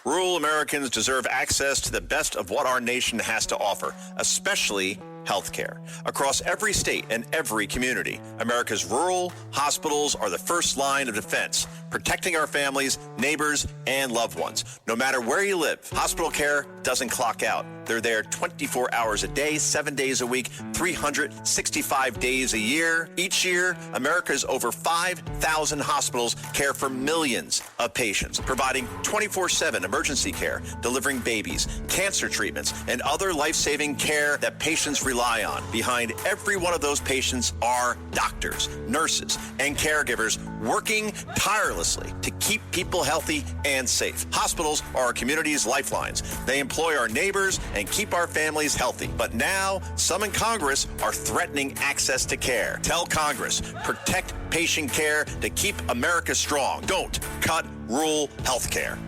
Rural Americans deserve access to the best of what our nation has to offer, especially healthcare. Across every state and every community, America's rural hospitals are the first line of defense, protecting our families, neighbors, and loved ones. No matter where you live, hospital care doesn't clock out. They're there 24 hours a day, 7 days a week, 365 days a year. Each year, America's over 5,000 hospitals care for millions of patients, providing 24/7 emergency care, delivering babies, cancer treatments, and other life-saving care that patients rely on. Behind every one of those patients are doctors, nurses, and caregivers working tirelessly to keep people healthy and safe. Hospitals are our community's lifelines. They employ our neighbors and keep our families healthy. But now, some in Congress are threatening access to care. Tell Congress, protect patient care to keep America strong. Don't cut rural health care.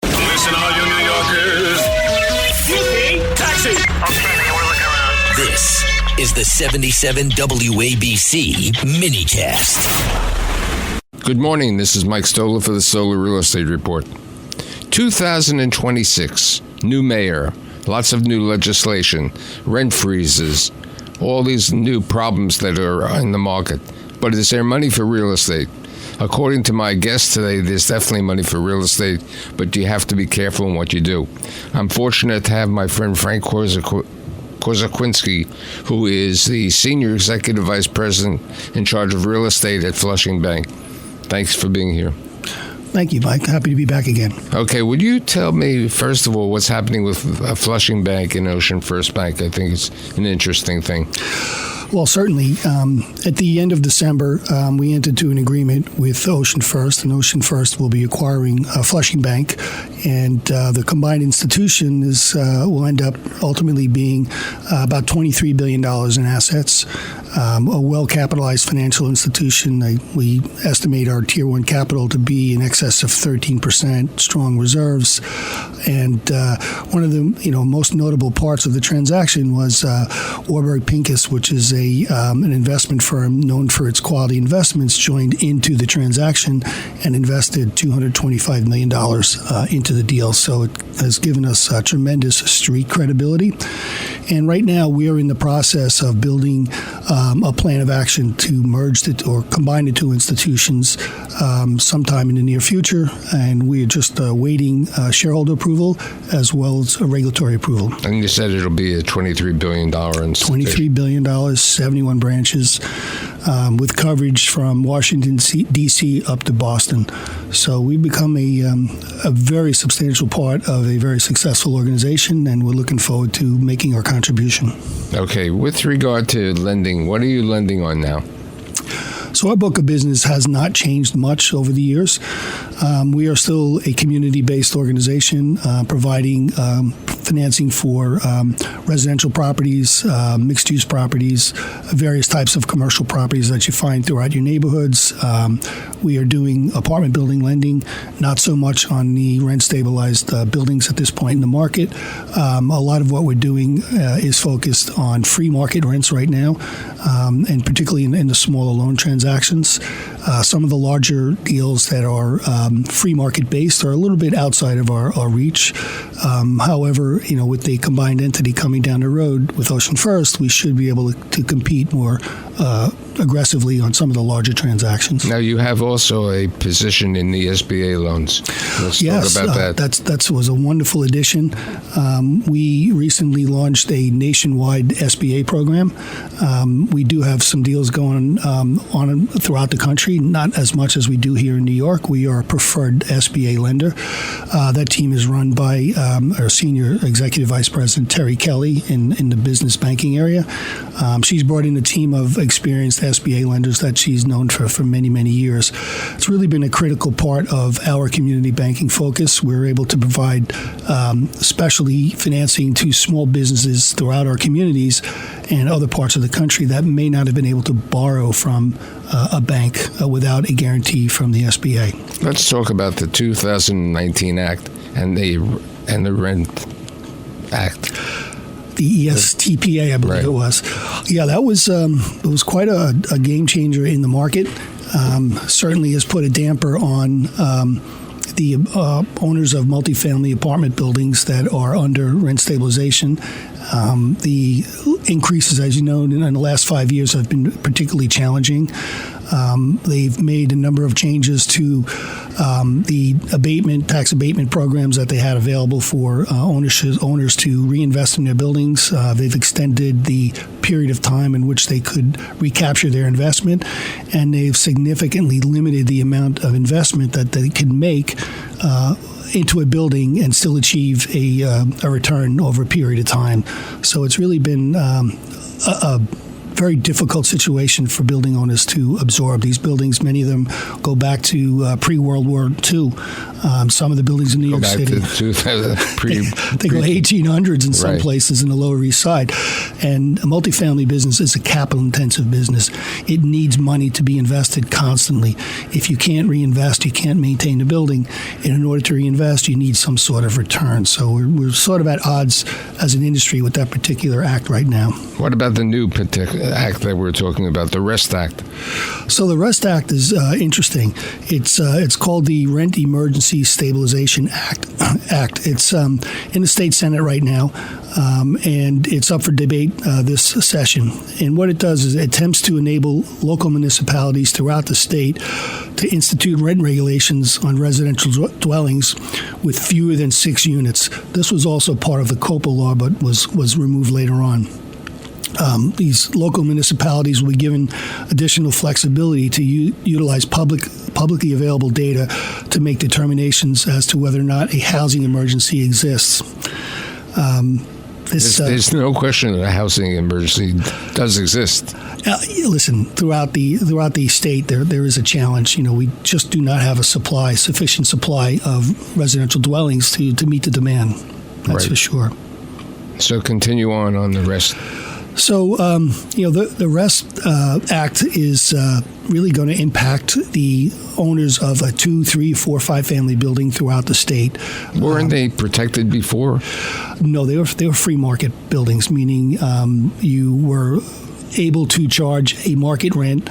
Listen, all you New Yorkers. Excuse me, taxi. Okay, man, we're looking around. This is the 77 WABC minicast. Good morning. This is Mike Stoler for the Stoler Real Estate Report. 2026, new mayor, lots of new legislation, rent freezes, all these new problems that are in the market. But is there money for real estate? According to my guest today, there's definitely money for real estate, but you have to be careful in what you do. I'm fortunate to have my friend Frank Korzekwinski, who is the Senior Executive Vice President in charge of real estate at Flushing Bank. Thanks for being here. Thank you, Mike. Happy to be back again. Okay, would you tell me, first of all, what's happening with Flushing Bank and Ocean First Bank? I think it's an interesting thing. Well, certainly. At the end of December, we entered into an agreement with Ocean First, and Ocean First will be acquiring Flushing Bank, and the combined institution will end up ultimately being about $23 billion in assets. A well-capitalized financial institution. We estimate our Tier 1 capital to be in excess of 13%, strong reserves. And one of the most notable parts of the transaction was Warburg Pincus, which is an investment firm known for its quality investments, joined into the transaction and invested $225 million into the deal. So it has given us tremendous street credibility. And right now we are in the process of building a plan of action to merge or combine the two institutions sometime in the near future. And we are just awaiting shareholder approval as well as a regulatory approval. And you said it'll be a $23 billion institution. $23 billion, 71 branches, with coverage from Washington, D.C. up to Boston. So we've become a very substantial part of a very successful organization, and we're looking forward to making our contribution. Okay, with regard to lending, what are you lending on now? So our book of business has not changed much over the years. We are still a community-based organization providing financing for residential properties, mixed-use properties, various types of commercial properties that you find throughout your neighborhoods. We are doing apartment building lending, not so much on the rent-stabilized buildings at this point in the market. A lot of what we're doing is focused on free market rents right now, and particularly in the smaller loan transactions. Some of the larger deals that are free market based are a little bit outside of our reach. However, with the combined entity coming down the road with Ocean First, we should be able to compete more aggressively on some of the larger transactions. Now, you have also a position in the SBA loans. Let's talk about that. That was a wonderful addition. We recently launched a nationwide SBA program. We do have some deals going on throughout the country, not as much as we do here in New York. We are a preferred SBA lender. That team is run by our Senior Executive Vice President, Terry Kelly, in the business banking area. She's brought in a team of experienced SBA lenders that she's known for many, many years. It's really been a critical part of our community banking focus. We're able to provide specialty financing to small businesses throughout our communities and other parts of the country that may not have been able to borrow from a bank without a guarantee from the SBA. Let's talk about the 2019 Act and the Rent Act. The ESTPA, I believe it was. Yeah, that was it was quite a game changer in the market. Certainly has put a damper on the owners of multifamily apartment buildings that are under rent stabilization. The increases, as you know, in the last 5 years have been particularly challenging. They've made a number of changes to the tax abatement programs that they had available for owners to reinvest in their buildings. They've extended the period of time in which they could recapture their investment, and they've significantly limited the amount of investment that they can make into a building and still achieve a return over a period of time. So it's really been a very difficult situation for building owners to absorb. These buildings, many of them go back to pre-World War II. Some of the buildings in New York City, they go 1800s in some places in the Lower East Side. And a multifamily business is a capital-intensive business. It needs money to be invested constantly. If you can't reinvest, you can't maintain the building. And in order to reinvest, you need some sort of return. So we're sort of at odds as an industry with that particular act right now. What about the new act that we're talking about, the REST Act? So the REST Act is interesting. It's called the Rent Emergency Stabilization Act. It's in the state Senate right now, and it's up for debate this session. And what it does is it attempts to enable local municipalities throughout the state to institute rent regulations on residential dwellings with fewer than 6 units. This was also part of the COPA law, but was removed later on. These local municipalities will be given additional flexibility to utilize publicly available data to make determinations as to whether or not a housing emergency exists. There's no question that a housing emergency does exist. Listen, throughout the state, there is a challenge. We just do not have a sufficient supply of residential dwellings to meet the demand. That's for sure. So continue on the rest. So, the REST Act is really going to impact the owners of a 2, 3, 4, 5 family building throughout the state. Weren't they protected before? No, they were free market buildings, meaning you were able to charge a market rent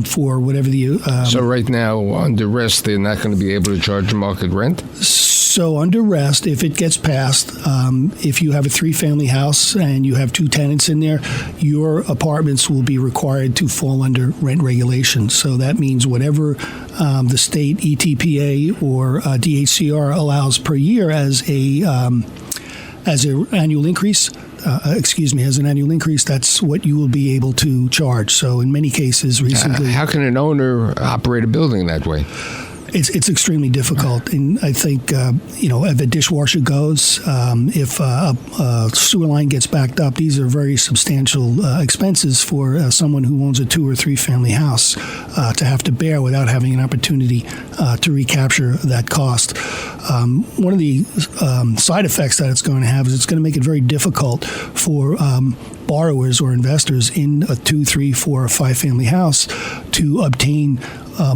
for whatever the... So right now, under REST, they're not going to be able to charge a market rent? So under REST, if it gets passed, if you have a 3-family house and you have 2 tenants in there, your apartments will be required to fall under rent regulation. So that means whatever the state ETPA or DHCR allows per year as an annual increase, as an annual increase, that's what you will be able to charge. So in many cases recently... How can an owner operate a building that way? It's extremely difficult, and I think if a dishwasher goes, if a sewer line gets backed up, these are very substantial expenses for someone who owns a 2 or 3 family house to have to bear without having an opportunity to recapture that cost. One of the side effects that it's going to have is it's going to make it very difficult for borrowers or investors in a 2, 3, 4, or 5 family house to obtain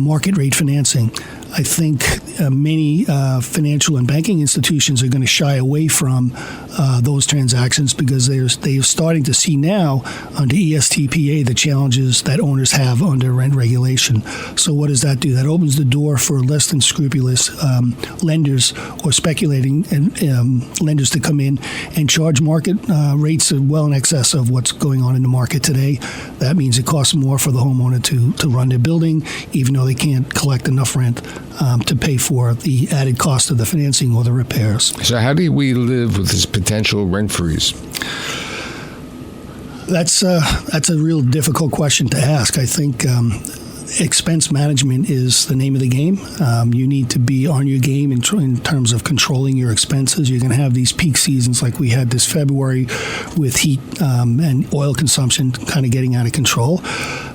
market rate financing. I think many financial and banking institutions are going to shy away from those transactions because they're starting to see now under ESTPA the challenges that owners have under rent regulation. So what does that do? That opens the door for less than scrupulous lenders or speculating lenders to come in and charge market rates well in excess of what's going on in the market today. That means it costs more for the homeowner to run their building, even though they can't collect enough rent to pay for the added cost of the financing or the repairs. So how do we live with this potential rent freeze? That's a real difficult question to ask. I think expense management is the name of the game. You need to be on your game in terms of controlling your expenses. You're going to have these peak seasons like we had this February with heat and oil consumption kind of getting out of control.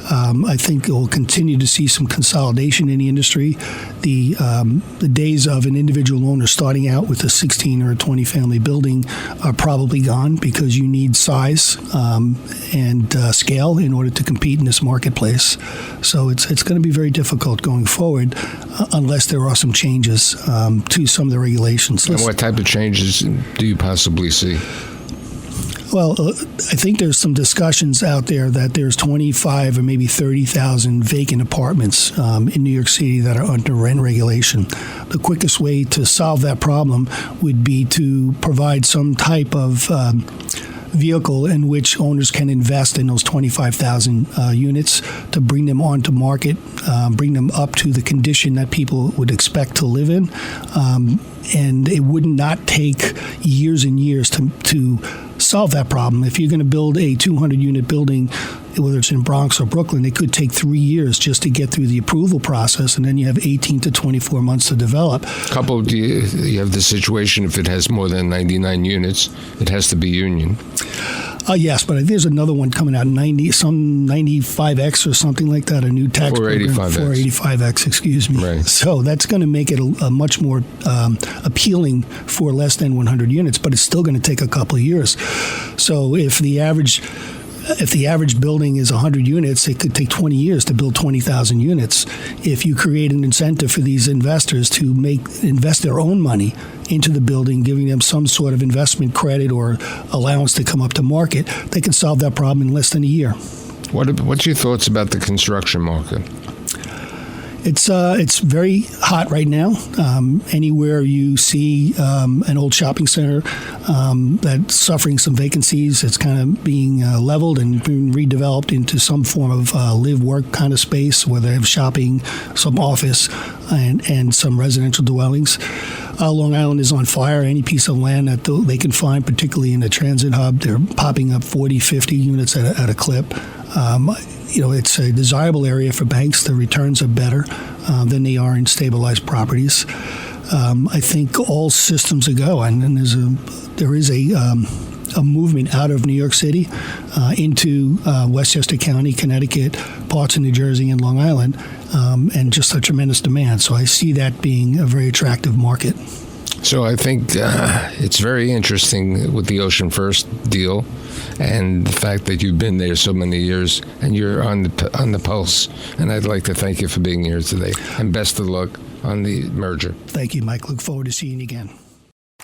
I think we'll continue to see some consolidation in the industry. The days of an individual owner starting out with a 16 or a 20 family building are probably gone because you need size and scale in order to compete in this marketplace. So it's going to be very difficult going forward unless there are some changes to some of the regulations. And what type of changes do you possibly see? Well, I think there's some discussions out there that there's 25 or maybe 30,000 vacant apartments in New York City that are under rent regulation. The quickest way to solve that problem would be to provide some type of vehicle in which owners can invest in those 25,000 units to bring them onto market, bring them up to the condition that people would expect to live in. And it would not take years and years to solve that problem. If you're going to build a 200-unit building, whether it's in Bronx or Brooklyn, it could take 3 years just to get through the approval process, and then you have 18 to 24 months to develop. You have the situation if it has more than 99 units, it has to be union. Yes, but there's another one coming out, 95X or something like that, a new tax 485X. program. 485X, excuse me. Right. So that's going to make it a much more appealing for less than 100 units, but it's still going to take a couple of years. So if the average building is 100 units, it could take 20 years to build 20,000 units. If you create an incentive for these investors to invest their own money into the building, giving them some sort of investment credit or allowance to come up to market, they can solve that problem in less than a year. What's your thoughts about the construction market? It's very hot right now. Anywhere you see an old shopping center that's suffering some vacancies, it's kind of being leveled and being redeveloped into some form of live-work kind of space where they have shopping, some office, and some residential dwellings. Long Island is on fire. Any piece of land that they can find, particularly in the transit hub, they're popping up 40, 50 units at a clip. It's a desirable area for banks. The returns are better than they are in stabilized properties. I think all systems are go, and there is a movement out of New York City into Westchester County, Connecticut, parts of New Jersey, and Long Island, and just a tremendous demand. So I see that being a very attractive market. So I think it's very interesting with the Ocean First deal and the fact that you've been there so many years and you're on the pulse. And I'd like to thank you for being here today. And best of luck on the merger. Thank you, Mike. Look forward to seeing you again.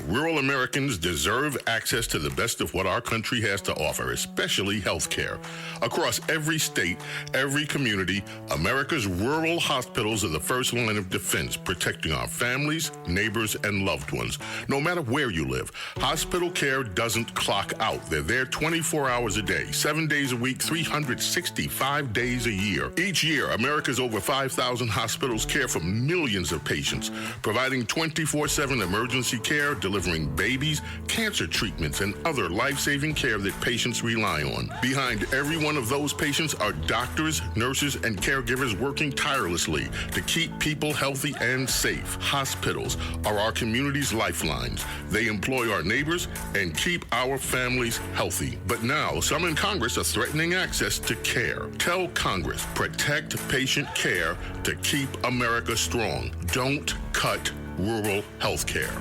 Rural Americans deserve access to the best of what our country has to offer, especially health care. Across every state, every community, America's rural hospitals are the first line of defense, protecting our families, neighbors, and loved ones. No matter where you live, hospital care doesn't clock out. They're there 24 hours a day, 7 days a week, 365 days a year. Each year, America's over 5,000 hospitals care for millions of patients, providing 24/7 emergency care, delivering babies, cancer treatments, and other life-saving care that patients rely on. Behind every one of those patients are doctors, nurses, and caregivers working tirelessly to keep people healthy and safe. Hospitals are our community's lifelines. They employ our neighbors and keep our families healthy. But now, some in Congress are threatening access to care. Tell Congress, protect patient care to keep America strong. Don't cut rural health care.